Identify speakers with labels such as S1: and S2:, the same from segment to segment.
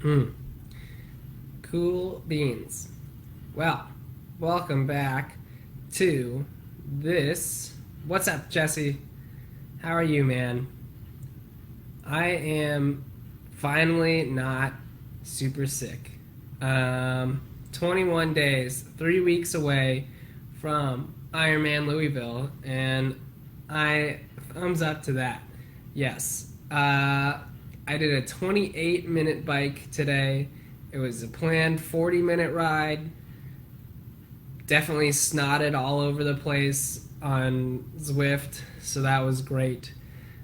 S1: Hmm. Cool beans. Well, welcome back to this. What's up, Jesse? How are you, man? I am finally not super sick. 21 days, 3 weeks away from Ironman Louisville, and I thumbs up to that. Yes. I did a 28-minute bike today. It was a planned 40-minute ride. Definitely snotted all over the place on Zwift, so that was great.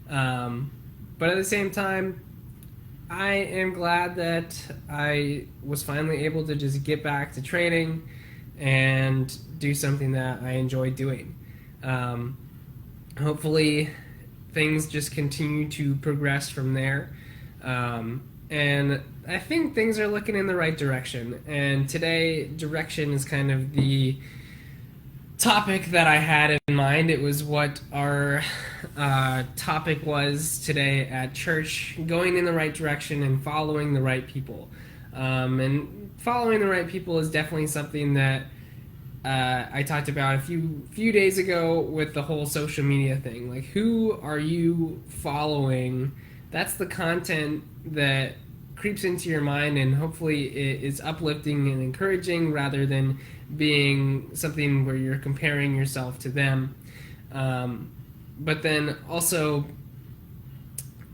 S1: Um, but at the same time, I am glad that I was finally able to just get back to training and do something that I enjoy doing. Um, Hopefully, things just continue to progress from there. And I think things are looking in the right direction. And today, direction is kind of the topic that I had in mind. It was what our topic was today at church, going in the right direction and following the right people. And following the right people is definitely something that I talked about a few days ago with the whole social media thing. Like, who are you following? That's the content that creeps into your mind, and hopefully it is uplifting and encouraging rather than being something where you're comparing yourself to them. But then also,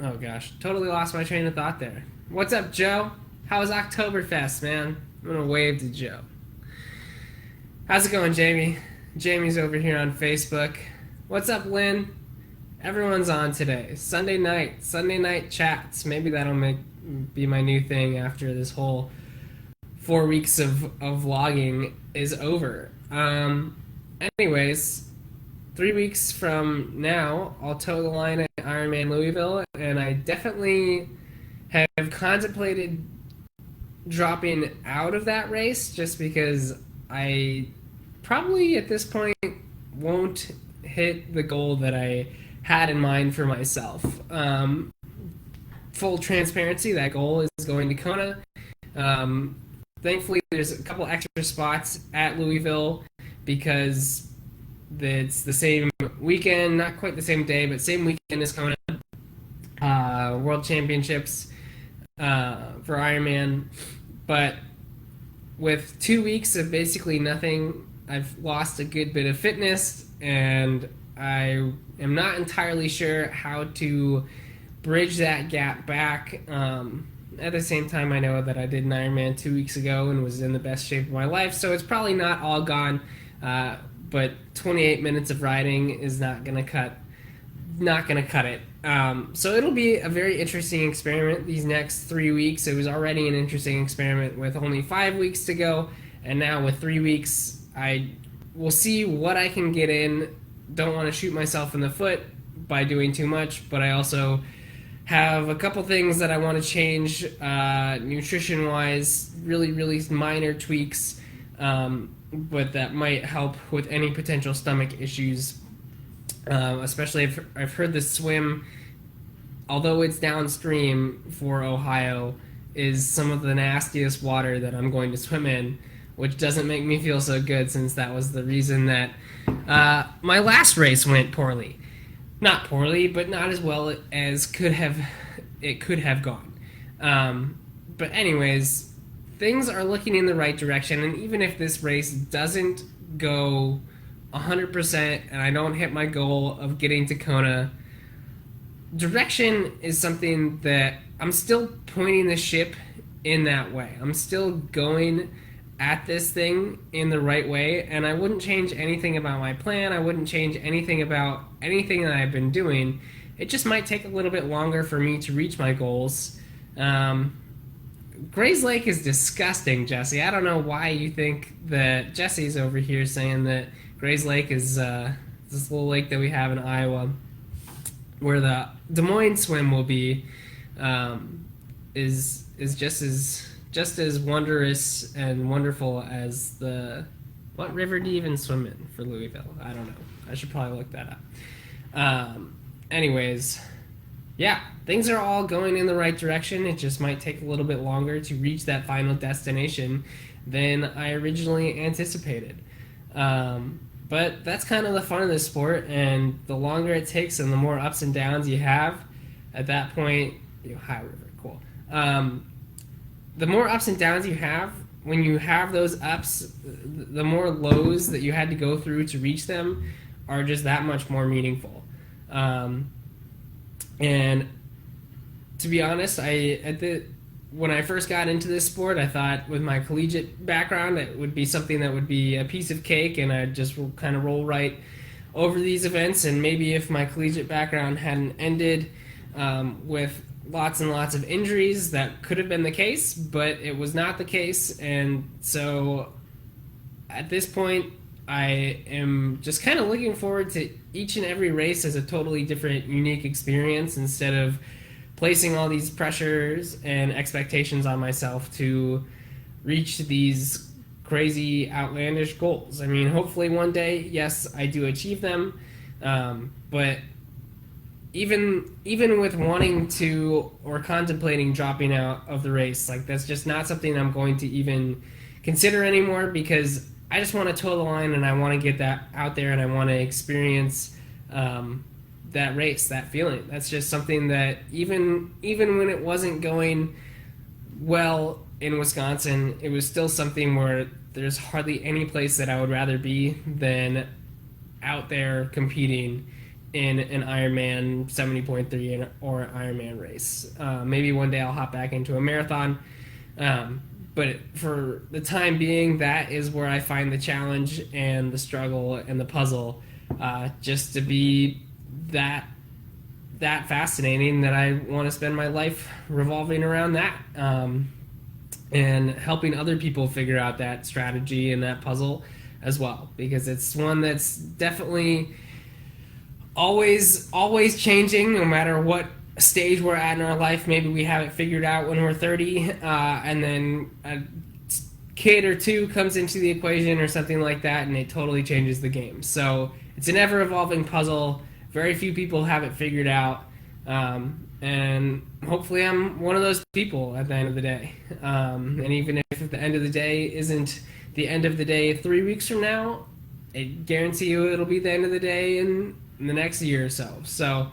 S1: oh gosh, totally lost my train of thought there. What's up, Joe? How was Oktoberfest, man? I'm gonna wave to Joe. How's it going, Jamie? Jamie's over here on Facebook. What's up, Lynn? Everyone's on today. Sunday night chats. Maybe that'll be my new thing after this whole 4 weeks of vlogging is over. Anyways, 3 weeks from now, I'll toe the line at Ironman Louisville, and I definitely have contemplated dropping out of that race just because I probably at this point won't hit the goal that I had in mind for myself. Full transparency, that goal is going to Kona. Thankfully, there's a couple extra spots at Louisville because it's the same weekend, not quite the same day, but same weekend as Kona. World Championships for Ironman. But with 2 weeks of basically nothing, I've lost a good bit of fitness, and I am not entirely sure how to bridge that gap back. At the same time, I know that I did an Ironman 2 weeks ago and was in the best shape of my life, so it's probably not all gone. But 28 minutes of riding is not gonna cut it. So it'll be a very interesting experiment these next 3 weeks. It was already an interesting experiment with only 5 weeks to go, and now with 3 weeks, I will see what I can get in. Don't want to shoot myself in the foot by doing too much, but I also have a couple things that I want to change nutrition-wise, really minor tweaks, but that might help with any potential stomach issues. Especially if I've heard the swim, although it's downstream for Ohio, is some of the nastiest water that I'm going to swim in, which doesn't make me feel so good since that was the reason that my last race went poorly. Not poorly, but not as well as it could have gone. But anyways, things are looking in the right direction, and even if this race doesn't go 100% and I don't hit my goal of getting to Kona, direction is something that I'm still pointing the ship in that way. I'm still going at this thing in the right way, and I wouldn't change anything about my plan. I wouldn't change anything about anything that I've been doing. It just might take a little bit longer for me to reach my goals. Gray's Lake is disgusting, Jesse. I don't know why you think that Jesse's over here saying that Gray's Lake is this little lake that we have in Iowa, where the Des Moines swim will be, is just as wondrous and wonderful as the what river do you even swim in for Louisville? I don't know. I should probably look that up. Anyways, yeah, things are all going in the right direction. It just might take a little bit longer to reach that final destination than I originally anticipated. But that's kind of the fun of this sport, and the longer it takes and the more ups and downs you have, at that point, high river, cool. The more ups and downs you have, when you have those ups, the more lows that you had to go through to reach them are just that much more meaningful. And to be honest, when I first got into this sport, I thought with my collegiate background, it would be something that would be a piece of cake, and I'd just kind of roll right over these events. And maybe if my collegiate background hadn't ended with lots and lots of injuries, that could have been the case, but it was not the case. And so at this point, I am just kind of looking forward to each and every race as a totally different, unique experience, instead of placing all these pressures and expectations on myself to reach these crazy, outlandish goals. I mean, hopefully one day, yes, I do achieve them, but even with wanting to or contemplating dropping out of the race, like, that's just not something I'm going to even consider anymore, because I just want to toe the line, and I want to get that out there, and I want to experience that race, that feeling. That's just something that even when it wasn't going well in Wisconsin, it was still something where there's hardly any place that I would rather be than out there competing in an Ironman 70.3 or Ironman race. Maybe one day I'll hop back into a marathon, but for the time being, that is where I find the challenge and the struggle and the puzzle, just to be that fascinating, that I want to spend my life revolving around that, and helping other people figure out that strategy and that puzzle as well, because it's one that's definitely always changing, no matter what stage we're at in our life. Maybe we have it figured out when we're 30, and then a kid or two comes into the equation or something like that, and it totally changes the game. So it's an ever-evolving puzzle. Very few people have it figured out, and hopefully I'm one of those people at the end of the day. And even if at the end of the day isn't the end of the day 3 weeks from now, I guarantee you it'll be the end of the day in the next year or so. So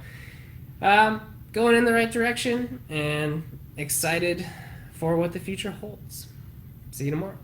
S1: going in the right direction, and excited for what the future holds. See you tomorrow.